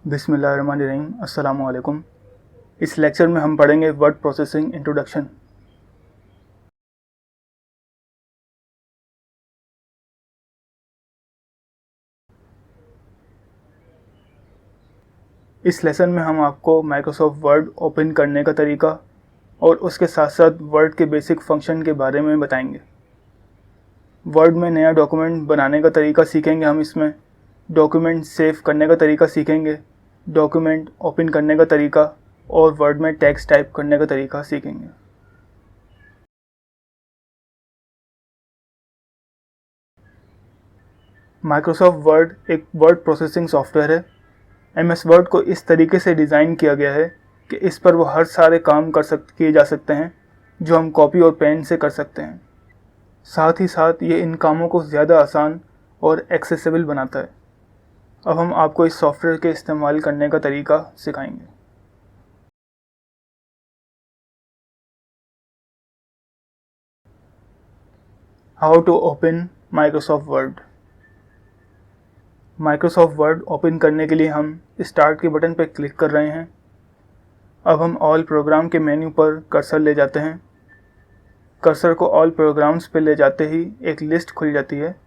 बिस्मिल्लाहिर्रहमानिर्रहीम। अस्सलामु अलैकुम। इस लेक्चर में हम पढ़ेंगे वर्ड प्रोसेसिंग इंट्रोडक्शन। इस लेसन में हम आपको माइक्रोसॉफ्ट वर्ड ओपन करने का तरीका और उसके साथ साथ वर्ड के बेसिक फंक्शन के बारे में बताएंगे। वर्ड में नया डॉक्यूमेंट बनाने का तरीका सीखेंगे हम। इसमें डॉक्यूमेंट सेव करने का तरीका सीखेंगे, डॉक्यूमेंट ओपन करने का तरीका और वर्ड में टेक्स्ट टाइप करने का तरीका सीखेंगे। माइक्रोसॉफ्ट वर्ड एक वर्ड प्रोसेसिंग सॉफ्टवेयर है। MS वर्ड को इस तरीके से डिज़ाइन किया गया है कि इस पर वो हर सारे काम किए जा सकते हैं जो हम कॉपी और पेन से कर सकते हैं। साथ ही साथ ये इन कामों को ज़्यादा आसान और एक्सेसिबल बनाता है। अब हम आपको इस सॉफ्टवेयर के इस्तेमाल करने का तरीका सिखाएंगे। How to open Microsoft Word. Microsoft Word open करने के लिए हम स्टार्ट के बटन पर क्लिक कर रहे हैं। अब हम ऑल प्रोग्राम के मेन्यू पर कर्सर ले जाते हैं। कर्सर को ऑल प्रोग्राम्स पे ले जाते ही एक लिस्ट खुल जाती है।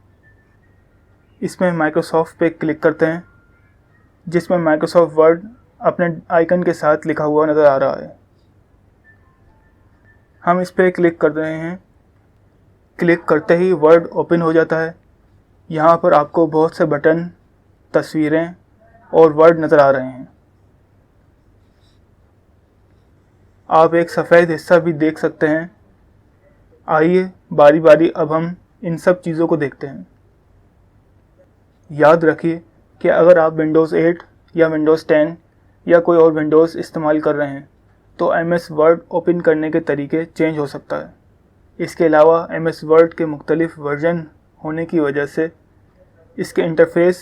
इसमें माइक्रोसॉफ्ट पे क्लिक करते हैं, जिसमें माइक्रोसॉफ्ट वर्ड अपने आइकन के साथ लिखा हुआ नज़र आ रहा है। हम इस पर क्लिक कर रहे हैं। क्लिक करते ही वर्ड ओपन हो जाता है। यहाँ पर आपको बहुत से बटन, तस्वीरें और वर्ड नज़र आ रहे हैं। आप एक सफ़ेद हिस्सा भी देख सकते हैं। आइए बारी बारी अब हम इन सब चीज़ों को देखते हैं। याद रखिए कि अगर आप विंडोज़ 8 या विंडोज़ 10 या कोई और विंडोज़ इस्तेमाल कर रहे हैं तो MS वर्ड ओपन करने के तरीके चेंज हो सकता है। इसके अलावा MS वर्ड के मुख्तलिफ वर्जन होने की वजह से इसके इंटरफेस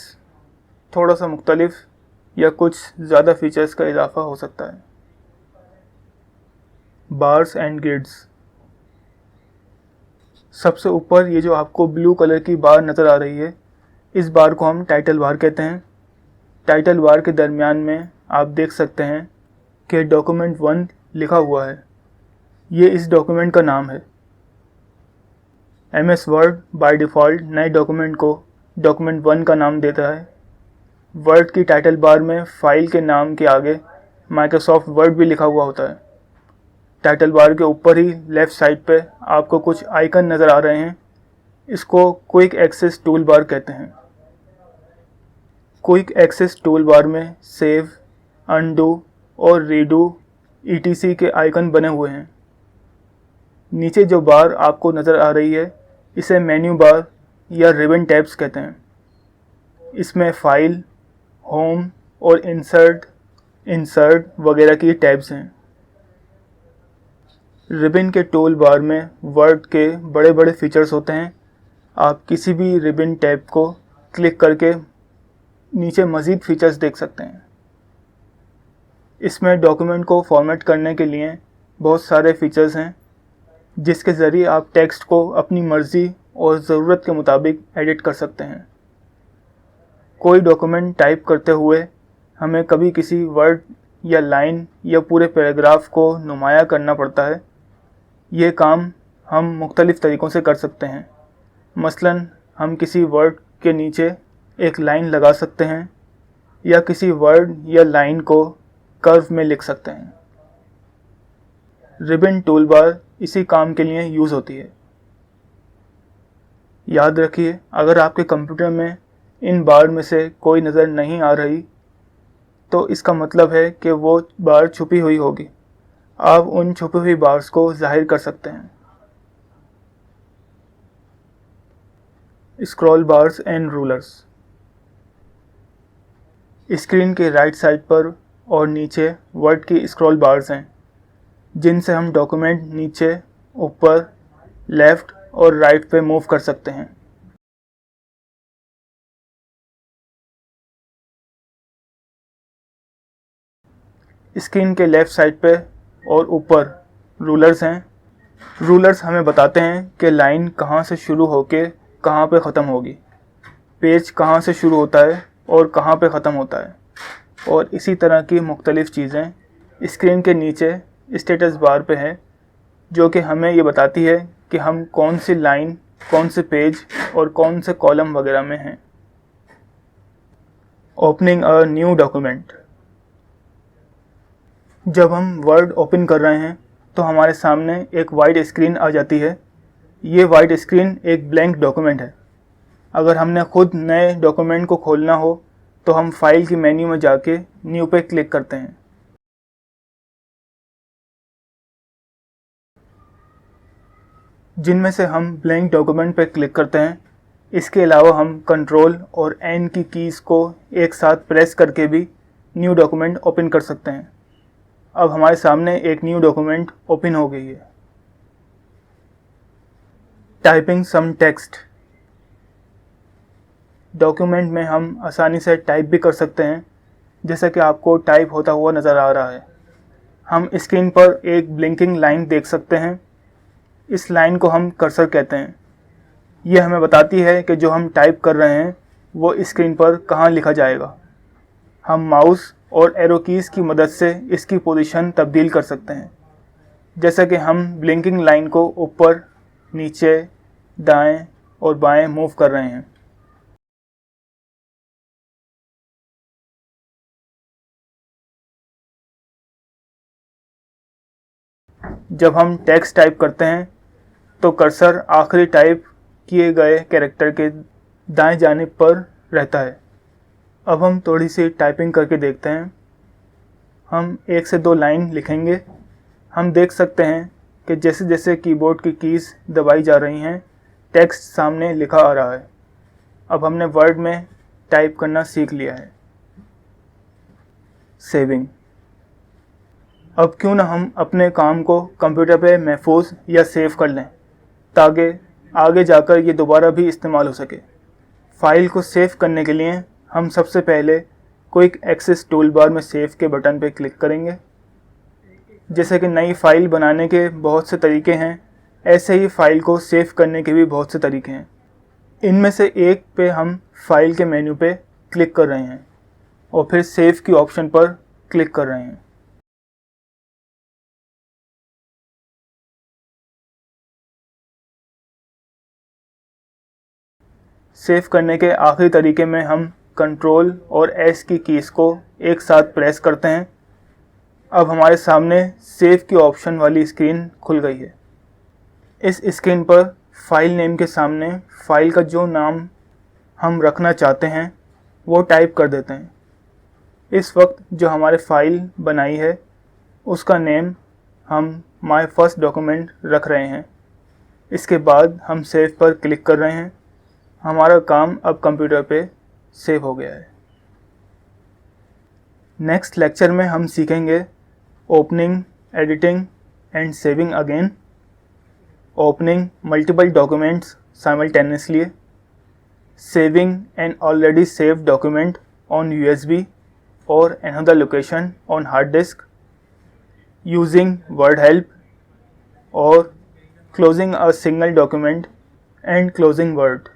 थोड़ा सा मुख्तलिफ या कुछ ज़्यादा फीचर्स का इजाफा हो सकता है। Bars and grids. सबसे ऊपर ये जो आपको ब्लू कलर की बार नज़र आ रही है, इस बार को हम टाइटल बार कहते हैं। टाइटल बार के दरमियान में आप देख सकते हैं कि डॉक्यूमेंट 1 लिखा हुआ है। ये इस डॉक्यूमेंट का नाम है। MS वर्ड बाय डिफ़ॉल्ट नए डॉक्यूमेंट को डॉक्यूमेंट 1 का नाम देता है। वर्ड की टाइटल बार में फ़ाइल के नाम के आगे माइक्रोसॉफ्ट वर्ड भी लिखा हुआ होता है। टाइटल बार के ऊपर ही लेफ़्ट साइड पे आपको कुछ आइकन नज़र आ रहे हैं। इसको क्विक एक्सेस टूल बार कहते हैं। क्विक एक्सेस टूल बार में सेव, अनडू और रीडू ETC के आइकन बने हुए हैं। नीचे जो बार आपको नज़र आ रही है इसे मेन्यू बार या रिबन टैब्स कहते हैं। इसमें फ़ाइल, होम और इंसर्ट वगैरह की टैब्स हैं। रिबन के टूल बार में वर्ड के बड़े बड़े फीचर्स होते हैं। आप किसी भी रिबन टैब को क्लिक करके नीचे मज़ीद फीचर्स देख सकते हैं। इसमें डॉक्यूमेंट को फॉर्मेट करने के लिए बहुत सारे फीचर्स हैं, जिसके ज़रिए आप टेक्स्ट को अपनी मर्ज़ी और ज़रूरत के मुताबिक एडिट कर सकते हैं। कोई डॉक्यूमेंट टाइप करते हुए हमें कभी किसी वर्ड या लाइन या पूरे पैराग्राफ को नुमाया करना पड़ता है। ये काम हम मुख्तलिफ़ तरीक़ों से कर सकते हैं। मसलन हम किसी वर्ड के नीचे एक लाइन लगा सकते हैं या किसी वर्ड या लाइन को कर्व में लिख सकते हैं। रिबन टूल बार इसी काम के लिए यूज़ होती है। याद रखिए, अगर आपके कंप्यूटर में इन बार में से कोई नज़र नहीं आ रही तो इसका मतलब है कि वो बार छुपी हुई होगी। आप उन छुपी हुई बार्स को ज़ाहिर कर सकते हैं। Scroll bars and rulers. Screen के राइट साइड पर और नीचे वर्ड की स्क्रॉल बार्स हैं, जिनसे हम डॉक्यूमेंट नीचे, ऊपर, लेफ़्ट और राइट पे मूव कर सकते हैं। स्क्रीन के लेफ़्ट साइड पे और ऊपर रूलर्स हैं। रूलर्स हमें बताते हैं कि लाइन कहाँ से शुरू होके कहाँ पे ख़त्म होगी, पेज कहाँ से शुरू होता है और कहाँ पे ख़त्म होता है। और इसी तरह की मुख्तलिफ़ चीज़ें स्क्रीन के नीचे स्टेटस बार पे हैं, जो कि हमें ये बताती है कि हम कौन सी लाइन, कौन से पेज और कौन से कॉलम वगैरह में हैं। Opening a new document. जब हम वर्ड ओपन कर रहे हैं तो हमारे सामने एक वाइट स्क्रीन आ जाती है। ये वाइट स्क्रीन एक ब्लैंक डॉक्यूमेंट है। अगर हमने खुद नए डॉक्यूमेंट को खोलना हो तो हम फाइल की मेन्यू में जाके न्यू पे क्लिक करते हैं। जिनमें से हम ब्लैंक डॉक्यूमेंट पे क्लिक करते हैं, इसके अलावा हम कंट्रोल और एन की कीज़ को एक साथ प्रेस करके भी न्यू डॉक्यूमेंट ओपन कर सकते हैं। अब हमारे सामने एक न्यू डॉक्यूमेंट ओपन हो गई है। टाइपिंग सम टेक्स्ट। डॉक्यूमेंट में हम आसानी से टाइप भी कर सकते हैं, जैसा कि आपको टाइप होता हुआ नज़र आ रहा है। हम स्क्रीन पर एक ब्लिंकिंग लाइन देख सकते हैं। इस लाइन को हम कर्सर कहते हैं। यह हमें बताती है कि जो हम टाइप कर रहे हैं वो स्क्रीन पर कहाँ लिखा जाएगा। हम माउस और एरो कीज़ की मदद से इसकी पोजीशन तब्दील कर सकते हैं, जैसा कि हम ब्लिंकिंग लाइन को ऊपर, नीचे, दाएं और बाएं मूव कर रहे हैं। जब हम टेक्स्ट टाइप करते हैं तो कर्सर आखिरी टाइप किए गए कैरेक्टर के दाएं जानिब पर रहता है। अब हम थोड़ी सी टाइपिंग करके देखते हैं। हम 1 से 2 लाइन लिखेंगे। हम देख सकते हैं कि जैसे जैसे कीबोर्ड की कीज़ दबाई जा रही हैं, टेक्स्ट सामने लिखा आ रहा है। अब हमने वर्ड में टाइप करना सीख लिया है। सेविंग। अब क्यों ना हम अपने काम को कंप्यूटर पे महफूज या सेव कर लें, ताकि आगे जाकर ये दोबारा भी इस्तेमाल हो सके। फ़ाइल को सेव करने के लिए हम सबसे पहले क्विक एक्सेस टूल बार में सेव के बटन पर क्लिक करेंगे। जैसे कि नई फ़ाइल बनाने के बहुत से तरीके हैं, ऐसे ही फ़ाइल को सेव करने के भी बहुत से तरीके हैं। इनमें से एक पे हम फाइल के मेन्यू पे क्लिक कर रहे हैं और फिर सेव की ऑप्शन पर क्लिक कर रहे हैं। सेव करने के आखिरी तरीके में हम कंट्रोल और एस की कीज़ को एक साथ प्रेस करते हैं। अब हमारे सामने सेव की ऑप्शन वाली स्क्रीन खुल गई है। इस स्क्रीन पर फाइल नेम के सामने फाइल का जो नाम हम रखना चाहते हैं वो टाइप कर देते हैं। इस वक्त जो हमारे फाइल बनाई है उसका नेम हम माय फर्स्ट डॉक्यूमेंट रख रहे हैं। इसके बाद हम सेव पर क्लिक कर रहे हैं। हमारा काम अब कंप्यूटर पे सेव हो गया है। नेक्स्ट लेक्चर में हम सीखेंगे opening, editing and saving again, opening multiple documents simultaneously, saving an already saved document on USB or another location on hard disk, using word help, or closing a single document and closing word.